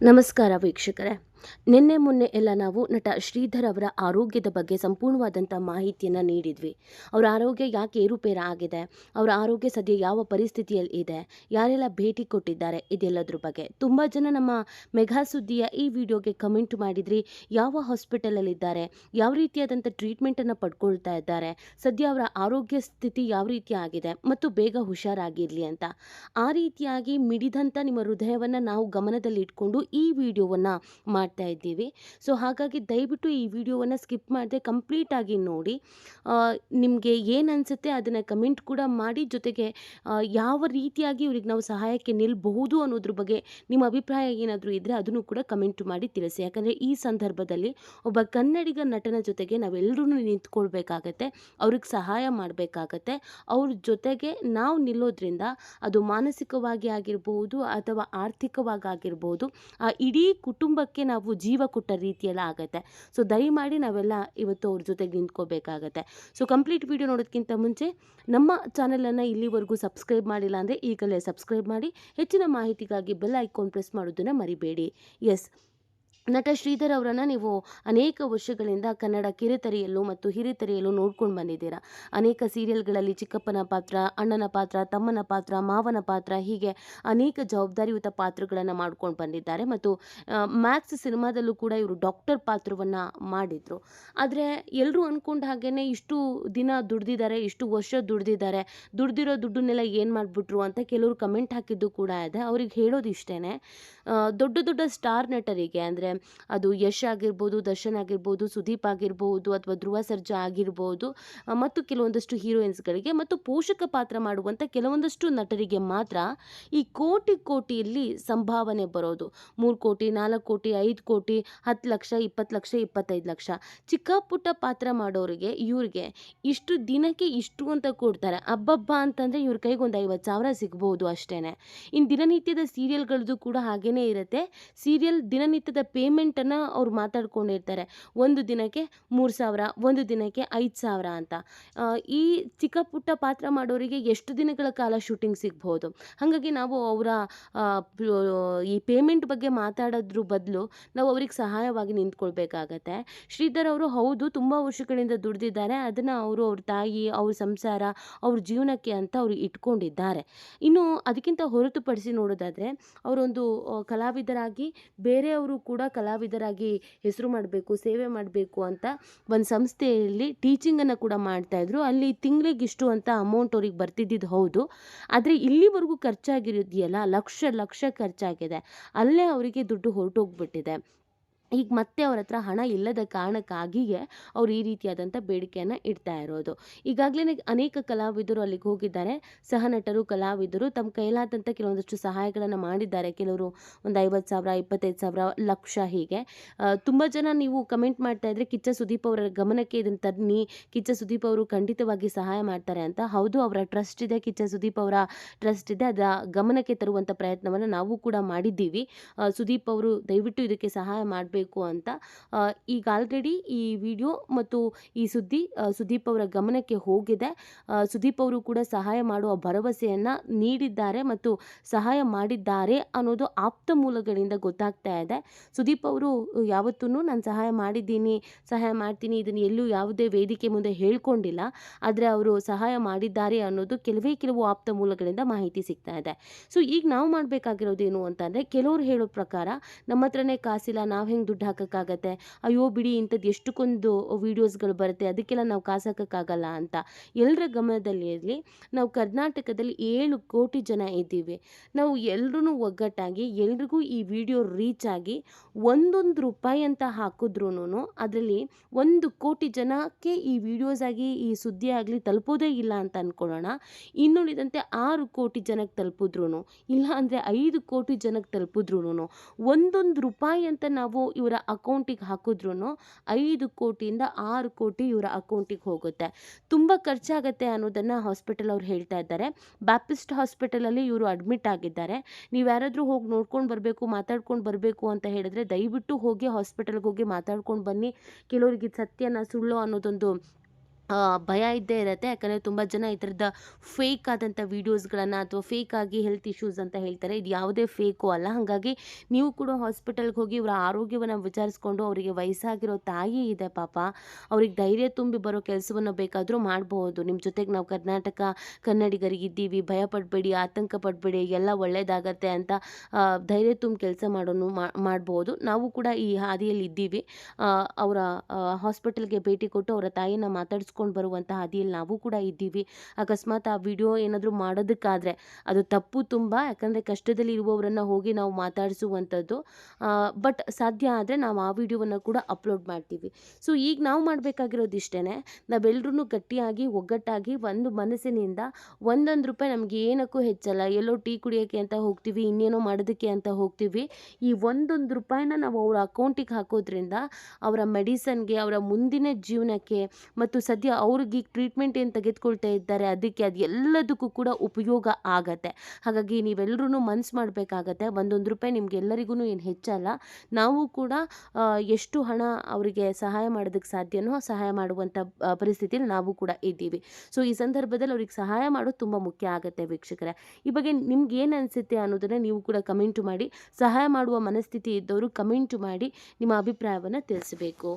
ನಮಸ್ಕಾರ ವೀಕ್ಷಕರೇ. ನಿನ್ನೆ ಮೊನ್ನೆ ಎಲ್ಲ ನಾವು ನಟ ಶ್ರೀಧರ್ ಅವರ ಆರೋಗ್ಯದ ಬಗ್ಗೆ ಸಂಪೂರ್ಣವಾದಂಥ ಮಾಹಿತಿಯನ್ನು ನೀಡಿದ್ವಿ. ಅವರ ಆರೋಗ್ಯ ಯಾಕೆ ಏರುಪೇರು ಆಗಿದೆ, ಅವರ ಆರೋಗ್ಯ ಸದ್ಯ ಯಾವ ಪರಿಸ್ಥಿತಿಯಲ್ಲಿ ಇದೆ, ಯಾರೆಲ್ಲ ಭೇಟಿ ಕೊಟ್ಟಿದ್ದಾರೆ, ಇದೆಲ್ಲದ್ರ ಬಗ್ಗೆ ತುಂಬ ಜನ ನಮ್ಮ ಮೆಗಾ ಸುದ್ದಿಯ ಈ ವಿಡಿಯೋಗೆ ಕಮೆಂಟ್ ಮಾಡಿದ್ರಿ. ಯಾವ ಹಾಸ್ಪಿಟಲಲ್ಲಿದ್ದಾರೆ, ಯಾವ ರೀತಿಯಾದಂಥ ಟ್ರೀಟ್ಮೆಂಟನ್ನು ಪಡ್ಕೊಳ್ತಾ ಇದ್ದಾರೆ, ಸದ್ಯ ಅವರ ಆರೋಗ್ಯ ಸ್ಥಿತಿ ಯಾವ ರೀತಿ ಆಗಿದೆ ಮತ್ತು ಬೇಗ ಹುಷಾರಾಗಿರಲಿ ಅಂತ. ಆ ರೀತಿಯಾಗಿ ಮಿಡಿದಂಥ ನಿಮ್ಮ ಹೃದಯವನ್ನು ನಾವು ಗಮನದಲ್ಲಿ ಇಟ್ಕೊಂಡು ಈ ವಿಡಿಯೋವನ್ನು ಮಾಡ್ತಾ ಇದ್ದೀವಿ. ಸೊ ಹಾಗಾಗಿ ದಯವಿಟ್ಟು ಈ ವಿಡಿಯೋವನ್ನು ಸ್ಕಿಪ್ ಮಾಡದೆ ಕಂಪ್ಲೀಟಾಗಿ ನೋಡಿ. ನಿಮಗೆ ಏನು ಅನಿಸುತ್ತೆ ಅದನ್ನು ಕಮೆಂಟ್ ಕೂಡ ಮಾಡಿ, ಜೊತೆಗೆ ಯಾವ ರೀತಿಯಾಗಿ ಇವ್ರಿಗೆ ನಾವು ಸಹಾಯಕ್ಕೆ ನಿಲ್ಲಬಹುದು ಅನ್ನೋದ್ರ ಬಗ್ಗೆ ನಿಮ್ಮ ಅಭಿಪ್ರಾಯ ಏನಾದರೂ ಇದ್ದರೆ ಅದನ್ನು ಕೂಡ ಕಮೆಂಟ್ ಮಾಡಿ ತಿಳಿಸಿ. ಯಾಕಂದರೆ ಈ ಸಂದರ್ಭದಲ್ಲಿ ಒಬ್ಬ ಕನ್ನಡಿಗ ನಟನ ಜೊತೆಗೆ ನಾವೆಲ್ಲರೂ ನಿಂತ್ಕೊಳ್ಬೇಕಾಗತ್ತೆ, ಅವ್ರಿಗೆ ಸಹಾಯ ಮಾಡಬೇಕಾಗತ್ತೆ. ಅವ್ರ ಜೊತೆಗೆ ನಾವು ನಿಲ್ಲೋದ್ರಿಂದ ಅದು ಮಾನಸಿಕವಾಗಿ ಆಗಿರ್ಬೋದು ಅಥವಾ ಆರ್ಥಿಕವಾಗಿ ಆಗಿರ್ಬೋದು, ಆ ಇಡೀ ಕುಟುಂಬಕ್ಕೆ ನಾವು ಜೀವ ಕೊಟ್ಟ ರೀತಿಯೆಲ್ಲ ಆಗುತ್ತೆ. ಸೊ ದಯಮಾಡಿ ನಾವೆಲ್ಲ ಇವತ್ತು ಅವ್ರ ಜೊತೆಗೆ ನಿಂತ್ಕೋಬೇಕಾಗತ್ತೆ. ಸೊ ಕಂಪ್ಲೀಟ್ ವಿಡಿಯೋ ನೋಡೋದಕ್ಕಿಂತ ಮುಂಚೆ ನಮ್ಮ ಚಾನಲನ್ನು ಇಲ್ಲಿವರೆಗೂ ಸಬ್ಸ್ಕ್ರೈಬ್ ಮಾಡಿಲ್ಲ ಅಂದರೆ ಈಗಲೇ ಸಬ್ಸ್ಕ್ರೈಬ್ ಮಾಡಿ, ಹೆಚ್ಚಿನ ಮಾಹಿತಿಗಾಗಿ ಬೆಲ್ ಐಕಾನ್ ಪ್ರೆಸ್ ಮಾಡೋದನ್ನು ಮರಿಬೇಡಿ. ಎಸ್, ನಟ ಶ್ರೀಧರ್ ಅವರನ್ನು ನೀವು ಅನೇಕ ವರ್ಷಗಳಿಂದ ಕನ್ನಡ ಕಿರುತೆರೆಯಲ್ಲೂ ಮತ್ತು ಹಿರಿತೆರೆಯಲ್ಲೂ ನೋಡ್ಕೊಂಡು ಬಂದಿದ್ದೀರಾ. ಅನೇಕ ಸೀರಿಯಲ್ಗಳಲ್ಲಿ ಚಿಕ್ಕಪ್ಪನ ಪಾತ್ರ, ಅಣ್ಣನ ಪಾತ್ರ, ತಮ್ಮನ ಪಾತ್ರ, ಮಾವನ ಪಾತ್ರ, ಹೀಗೆ ಅನೇಕ ಜವಾಬ್ದಾರಿಯುತ ಪಾತ್ರಗಳನ್ನು ಮಾಡ್ಕೊಂಡು ಬಂದಿದ್ದಾರೆ. ಮತ್ತು ಮ್ಯಾಕ್ಸ್ ಸಿನಿಮಾದಲ್ಲೂ ಕೂಡ ಇವರು ಡಾಕ್ಟರ್ ಪಾತ್ರವನ್ನು ಮಾಡಿದರು. ಆದರೆ ಎಲ್ಲರೂ ಅಂದ್ಕೊಂಡ ಹಾಗೇ ಇಷ್ಟು ದಿನ ದುಡ್ದಿದ್ದಾರೆ, ಇಷ್ಟು ವರ್ಷ ದುಡ್ದಿದ್ದಾರೆ, ದುಡ್ದಿರೋ ದುಡ್ಡನ್ನೆಲ್ಲ ಏನು ಮಾಡಿಬಿಟ್ರು ಅಂತ ಕೆಲವರು ಕಮೆಂಟ್ ಹಾಕಿದ್ದು ಕೂಡ ಇದೆ. ಅವ್ರಿಗೆ ಹೇಳೋದು ಇಷ್ಟೇ, ದೊಡ್ಡ ದೊಡ್ಡ ಸ್ಟಾರ್ ನಟರಿಗೆ ಅಂದರೆ ಅದು ಯಶ್ ಆಗಿರ್ಬೋದು, ದರ್ಶನ್ ಆಗಿರ್ಬೋದು, ಸುದೀಪ್ ಆಗಿರ್ಬೋದು ಅಥವಾ ಧ್ರುವ ಸರ್ಜಾ ಆಗಿರ್ಬೋದು, ಮತ್ತು ಕೆಲವೊಂದಷ್ಟು ಹೀರೋಯಿನ್ಸ್ಗಳಿಗೆ ಮತ್ತು ಪೋಷಕ ಪಾತ್ರ ಮಾಡುವಂಥ ಕೆಲವೊಂದಷ್ಟು ನಟರಿಗೆ ಮಾತ್ರ ಈ ಕೋಟಿಯಲ್ಲಿ ಸಂಭಾವನೆ ಬರೋದು. 3 ಕೋಟಿ, 4 ಕೋಟಿ, 5 ಕೋಟಿ, 10 ಲಕ್ಷ, 20 ಲಕ್ಷ, 25 ಲಕ್ಷ. ಚಿಕ್ಕ ಪುಟ್ಟ ಪಾತ್ರ ಮಾಡೋರಿಗೆ ಇವ್ರಿಗೆ ಇಷ್ಟು ದಿನಕ್ಕೆ ಇಷ್ಟು ಅಂತ ಕೊಡ್ತಾರೆ. ಹಬ್ಬಬ್ಬ ಅಂತಂದರೆ ಇವ್ರ ಕೈಗೆ ಒಂದು 50,000 ಸಿಗ್ಬೋದು ಅಷ್ಟೇ. ಇನ್ನು ದಿನನಿತ್ಯದ ಸೀರಿಯಲ್ಗಳದ್ದು ಕೂಡ ಹಾಗೇ ಇರುತ್ತೆ. ಸೀರಿಯಲ್ ದಿನನಿತ್ಯದ ಪೇಮೆಂಟನ್ನು ಅವ್ರು ಮಾತಾಡ್ಕೊಂಡಿರ್ತಾರೆ. ಒಂದು ದಿನಕ್ಕೆ 3,000, ಒಂದು ದಿನಕ್ಕೆ 5,000 ಅಂತ. ಈ ಚಿಕ್ಕ ಪುಟ್ಟ ಪಾತ್ರ ಮಾಡೋರಿಗೆ ಎಷ್ಟು ದಿನಗಳ ಕಾಲ ಶೂಟಿಂಗ್ ಸಿಗ್ಬೋದು. ಹಾಗಾಗಿ ನಾವು ಅವರ ಈ ಪೇಮೆಂಟ್ ಬಗ್ಗೆ ಮಾತಾಡೋದ್ರ ಬದಲು ನಾವು ಅವ್ರಿಗೆ ಸಹಾಯವಾಗಿ ನಿಂತ್ಕೊಳ್ಬೇಕಾಗತ್ತೆ. ಶ್ರೀಧರ್ ಅವರು ಹೌದು ತುಂಬ ವರ್ಷಗಳಿಂದ ದುಡ್ದಿದ್ದಾರೆ, ಅದನ್ನು ಅವರು ಅವ್ರ ತಾಯಿ, ಅವ್ರ ಸಂಸಾರ, ಅವ್ರ ಜೀವನಕ್ಕೆ ಅಂತ ಅವರು ಇಟ್ಕೊಂಡಿದ್ದಾರೆ. ಇನ್ನು ಅದಕ್ಕಿಂತ ಹೊರತುಪಡಿಸಿ ನೋಡೋದಾದರೆ ಅವರೊಂದು ಕಲಾವಿದರಾಗಿ ಬೇರೆಯವರು ಕೂಡ ಕಲಾವಿದರಾಗಿ ಹೆಸರು ಮಾಡಬೇಕು, ಸೇವೆ ಮಾಡಬೇಕು ಅಂತ ಒಂದು ಸಂಸ್ಥೆಯಲ್ಲಿ ಟೀಚಿಂಗನ್ನು ಕೂಡ ಮಾಡ್ತಾಯಿದ್ರು. ಅಲ್ಲಿ ತಿಂಗಳಿಗಿಷ್ಟು ಅಂತ ಅಮೌಂಟ್ ಅವ್ರಿಗೆ ಬರ್ತಿದ್ದಿದ್ದು ಹೌದು. ಆದರೆ ಇಲ್ಲಿವರೆಗೂ ಖರ್ಚಾಗಿರೋದಿಯಲ್ಲ, ಲಕ್ಷ ಖರ್ಚಾಗಿದೆ. ಅಲ್ಲೇ ಅವರಿಗೆ ದುಡ್ಡು ಹೊರಟೋಗ್ಬಿಟ್ಟಿದೆ. ಈಗ ಮತ್ತೆ ಅವ್ರ ಹತ್ರ ಹಣ ಇಲ್ಲದ ಕಾರಣಕ್ಕಾಗಿಯೇ ಅವ್ರು ಈ ರೀತಿಯಾದಂಥ ಬೇಡಿಕೆಯನ್ನು ಇಡ್ತಾ ಇರೋದು. ಈಗಾಗಲೇ ಅನೇಕ ಕಲಾವಿದರು ಅಲ್ಲಿಗೆ ಹೋಗಿದ್ದಾರೆ. ಸಹ ನಟರು, ಕಲಾವಿದರು ತಮ್ಮ ಕೈಲಾದಂಥ ಕೆಲವೊಂದಷ್ಟು ಸಹಾಯಗಳನ್ನು ಮಾಡಿದ್ದಾರೆ. ಕೆಲವರು ಒಂದು 50,000, 25,000, ಲಕ್ಷ, ಹೀಗೆ ತುಂಬ ಜನ ನೀವು ಕಮೆಂಟ್ ಮಾಡ್ತಾ ಇದ್ರೆ ಕಿಚ್ಚ ಸುದೀಪ್ ಅವರ ಗಮನಕ್ಕೆ ಇದನ್ನು ತನ್ನಿ, ಕಿಚ್ಚ ಸುದೀಪ್ ಅವರು ಖಂಡಿತವಾಗಿ ಸಹಾಯ ಮಾಡ್ತಾರೆ ಅಂತ. ಹೌದು, ಅವರ ಟ್ರಸ್ಟ್ ಇದೆ, ಕಿಚ್ಚ ಸುದೀಪ್ ಅವರ ಟ್ರಸ್ಟ್ ಇದೆ. ಅದರ ಗಮನಕ್ಕೆ ತರುವಂಥ ಪ್ರಯತ್ನವನ್ನು ನಾವು ಕೂಡ ಮಾಡಿದ್ದೀವಿ. ಸುದೀಪ್ ಅವರು ದಯವಿಟ್ಟು ಇದಕ್ಕೆ ಸಹಾಯ ಮಾಡಬೇಕು ಅಂತ. ಈಗ ಆಲ್ರೆಡಿ ಈ ವಿಡಿಯೋ ಮತ್ತು ಈ ಸುದ್ದಿ ಸುದೀಪ್ ಅವರ ಗಮನಕ್ಕೆ ಹೋಗಿದೆ. ಸುದೀಪ್ ಅವರು ಕೂಡ ಸಹಾಯ ಮಾಡುವ ಭರವಸೆಯನ್ನು ನೀಡಿದ್ದಾರೆ ಮತ್ತು ಸಹಾಯ ಮಾಡಿದ್ದಾರೆ ಅನ್ನೋದು ಆಪ್ತ ಮೂಲಗಳಿಂದ ಗೊತ್ತಾಗ್ತಾ ಇದೆ. ಸುದೀಪ್ ಅವರು ಯಾವತ್ತೂ ನಾನು ಸಹಾಯ ಮಾಡಿದ್ದೀನಿ, ಸಹಾಯ ಮಾಡ್ತೀನಿ, ಇದನ್ನು ಎಲ್ಲೂ ಯಾವುದೇ ವೇದಿಕೆ ಮುಂದೆ ಹೇಳ್ಕೊಂಡಿಲ್ಲ. ಆದರೆ ಅವರು ಸಹಾಯ ಮಾಡಿದ್ದಾರೆ ಅನ್ನೋದು ಕೆಲವು ಆಪ್ತ ಮೂಲಗಳಿಂದ ಮಾಹಿತಿ ಸಿಗ್ತಾ ಇದೆ. ಸೊ ಈಗ ನಾವು ಮಾಡಬೇಕಾಗಿರೋದೇನು ಅಂತಂದರೆ, ಕೆಲವರು ಹೇಳೋ ಪ್ರಕಾರ ನಮ್ಮ ಹತ್ರನೇ ಕಾಸಿಲ್ಲ, ನಾವು ಹೆಂಗೆ ದುಡ್ಡು ಹಾಕೋಕ್ಕಾಗತ್ತೆ, ಅಯ್ಯೋ ಬಿಡಿ ಇಂಥದ್ದು ಎಷ್ಟಕ್ಕೊಂದು ವೀಡಿಯೋಸ್ಗಳು ಬರುತ್ತೆ, ಅದಕ್ಕೆಲ್ಲ ನಾವು ಕಾಸು ಹಾಕೋಕ್ಕಾಗಲ್ಲ ಅಂತ. ಎಲ್ಲರ ಗಮನದಲ್ಲಿ ಇರಲಿ, ನಾವು ಕರ್ನಾಟಕದಲ್ಲಿ 7 ಕೋಟಿ ಜನ ಇದ್ದೀವಿ. ನಾವು ಎಲ್ಲರೂ ಒಗ್ಗಟ್ಟಾಗಿ ಎಲ್ರಿಗೂ ಈ ವಿಡಿಯೋ ರೀಚ್ ಆಗಿ ಒಂದೊಂದು ರೂಪಾಯಿ ಅಂತ ಹಾಕಿದ್ರೂ ಅದರಲ್ಲಿ 1 ಕೋಟಿ ಜನಕ್ಕೆ ಈ ವಿಡಿಯೋಸ್ ಆಗಿ ಈ ಸುದ್ದಿ ಆಗಲಿ ತಲುಪೋದೇ ಇಲ್ಲ ಅಂತ ಅಂದ್ಕೊಳ್ಳೋಣ. ಇನ್ನುಳಿದಂತೆ 6 ಕೋಟಿ ಜನಕ್ಕೆ ತಲುಪಿದ್ರೂ, ಇಲ್ಲ ಅಂದರೆ 5 ಕೋಟಿ ಜನಕ್ಕೆ ತಲುಪಿದ್ರೂ, ಒಂದೊಂದು ರೂಪಾಯಿ ಅಂತ ನಾವು ಇವರ ಅಕೌಂಟಿಗೆ ಹಾಕಿದ್ರೂ 5 ಕೋಟಿಯಿಂದ 6 ಕೋಟಿ ಇವರ ಅಕೌಂಟಿಗೆ ಹೋಗುತ್ತೆ. ತುಂಬ ಖರ್ಚಾಗತ್ತೆ ಅನ್ನೋದನ್ನು ಹಾಸ್ಪಿಟಲ್ ಅವ್ರು ಹೇಳ್ತಾ ಇದ್ದಾರೆ. ಬ್ಯಾಪ್ಟಿಸ್ಟ್ ಹಾಸ್ಪಿಟಲಲ್ಲಿ ಇವರು ಅಡ್ಮಿಟ್ ಆಗಿದ್ದಾರೆ. ನೀವು ಯಾರಾದರೂ ಹೋಗಿ ನೋಡ್ಕೊಂಡು ಬರಬೇಕು, ಮಾತಾಡ್ಕೊಂಡು ಬರಬೇಕು ಅಂತ ಹೇಳಿದ್ರೆ ದಯವಿಟ್ಟು ಹೋಗಿ ಹಾಸ್ಪಿಟಲ್ಗೆ ಹೋಗಿ ಮಾತಾಡ್ಕೊಂಡು ಬನ್ನಿ. ಕೆಲವರಿಗೆ ಸತ್ಯನ ಸುಳ್ಳು ಅನ್ನೋದೊಂದು ಭಯ ಇದ್ದೇ ಇರುತ್ತೆ. ಯಾಕಂದರೆ ತುಂಬ ಜನ ಈ ಥರದ ಫೇಕ್ ಆದಂಥ ವೀಡಿಯೋಸ್ಗಳನ್ನು ಅಥವಾ ಫೇಕ್ ಆಗಿ ಹೆಲ್ತ್ ಇಶ್ಯೂಸ್ ಅಂತ ಹೇಳ್ತಾರೆ. ಇದು ಯಾವುದೇ ಫೇಕು ಅಲ್ಲ. ಹಾಗಾಗಿ ನೀವು ಕೂಡ ಹಾಸ್ಪಿಟಲ್ಗೆ ಹೋಗಿ ಇವರ ಆರೋಗ್ಯವನ್ನು ವಿಚಾರಿಸ್ಕೊಂಡು, ಅವರಿಗೆ ವಯಸ್ಸಾಗಿರೋ ತಾಯಿ ಇದೆ ಪಾಪ, ಅವ್ರಿಗೆ ಧೈರ್ಯ ತುಂಬಿ ಬರೋ ಕೆಲಸವನ್ನು ಬೇಕಾದರೂ ಮಾಡಬಹುದು. ನಿಮ್ಮ ಜೊತೆಗೆ ನಾವು ಕನ್ನಡಿಗರಿಗಿದ್ದೀವಿ, ಭಯ ಪಡಬೇಡಿ, ಆತಂಕ ಪಡಬೇಡಿ, ಎಲ್ಲ ಒಳ್ಳೆಯದಾಗತ್ತೆ ಅಂತ ಧೈರ್ಯ ತುಂಬಿ ಕೆಲಸ ಮಾಡ್ಬೋದು. ನಾವು ಕೂಡ ಈ ಹಾದಿಯಲ್ಲಿ ಇದ್ದೀವಿ. ಅವರ ಹಾಸ್ಪಿಟಲ್ಗೆ ಭೇಟಿ ಕೊಟ್ಟು ಅವರ ತಾಯಿನ ಮಾತಾಡಿಸ್ಕೊಂಡು ಬರುವಂಥ ಹಾದಿಯಲ್ಲಿ ನಾವು ಕೂಡ ಇದ್ದೀವಿ. ಅಕಸ್ಮಾತ್ ಆ ವಿಡಿಯೋ ಏನಾದರೂ ಮಾಡೋದಕ್ಕಾದರೆ ಅದು ತಪ್ಪು ತುಂಬ. ಯಾಕಂದರೆ ಕಷ್ಟದಲ್ಲಿ ಇರುವವರನ್ನು ಹೋಗಿ ನಾವು ಮಾತಾಡಿಸುವಂಥದ್ದು. ಬಟ್ ಸಾಧ್ಯ ಆದರೆ ನಾವು ಆ ವಿಡಿಯೋವನ್ನು ಕೂಡ ಅಪ್ಲೋಡ್ ಮಾಡ್ತೀವಿ. ಸೊ ಈಗ ನಾವು ಮಾಡಬೇಕಾಗಿರೋದು ಇಷ್ಟೇ, ನಾವೆಲ್ಲರೂ ಗಟ್ಟಿಯಾಗಿ ಒಗ್ಗಟ್ಟಾಗಿ ಒಂದು ಮನಸ್ಸಿನಿಂದ ಒಂದೊಂದು ರೂಪಾಯಿ ನಮಗೆ ಏನಕ್ಕೂ ಹೆಚ್ಚಲ್ಲ. ಎಲ್ಲೋ ಟೀ ಕುಡಿಯೋಕ್ಕೆ ಅಂತ ಹೋಗ್ತೀವಿ, ಇನ್ನೇನೋ ಮಾಡೋದಕ್ಕೆ ಅಂತ ಹೋಗ್ತೀವಿ. ಈ ಒಂದೊಂದು ರೂಪಾಯಿನ ನಾವು ಅವರ ಅಕೌಂಟಿಗೆ ಹಾಕೋದ್ರಿಂದ ಅವರ ಮೆಡಿಸನ್ಗೆ, ಅವರ ಮುಂದಿನ ಜೀವನಕ್ಕೆ, ಮತ್ತು ಸದ್ಯ ಅವ್ರಿಗೆ ಟ್ರೀಟ್ಮೆಂಟ್ ಏನು ತೆಗೆದುಕೊಳ್ತಾ ಇದ್ದಾರೆ ಅದಕ್ಕೆ, ಅದು ಎಲ್ಲದಕ್ಕೂ ಕೂಡ ಉಪಯೋಗ ಆಗತ್ತೆ. ಹಾಗಾಗಿ ನೀವೆಲ್ಲರೂ ಮನ್ಸು ಮಾಡಬೇಕಾಗತ್ತೆ. ಒಂದೊಂದು ರೂಪಾಯಿ ನಿಮ್ಗೆಲ್ಲರಿಗೂ ಏನು ಹೆಚ್ಚಲ್ಲ. ನಾವು ಕೂಡ ಎಷ್ಟು ಹಣ ಅವರಿಗೆ ಸಹಾಯ ಮಾಡೋದಕ್ಕೆ ಸಾಧ್ಯನೋ ಸಹಾಯ ಮಾಡುವಂಥ ಪರಿಸ್ಥಿತಿಯಲ್ಲಿ ನಾವು ಕೂಡ ಇದ್ದೀವಿ. ಸೊ ಈ ಸಂದರ್ಭದಲ್ಲಿ ಅವ್ರಿಗೆ ಸಹಾಯ ಮಾಡೋದು ತುಂಬ ಮುಖ್ಯ ಆಗುತ್ತೆ ವೀಕ್ಷಕರೇ. ಈ ಬಗ್ಗೆ ನಿಮ್ಗೆ ಏನು ಅನಿಸುತ್ತೆ ಅನ್ನೋದನ್ನು ನೀವು ಕೂಡ ಕಮೆಂಟು ಮಾಡಿ. ಸಹಾಯ ಮಾಡುವ ಮನಸ್ಥಿತಿ ಇದ್ದವರು ಕಮೆಂಟು ಮಾಡಿ ನಿಮ್ಮ ಅಭಿಪ್ರಾಯವನ್ನು ತಿಳಿಸಬೇಕು.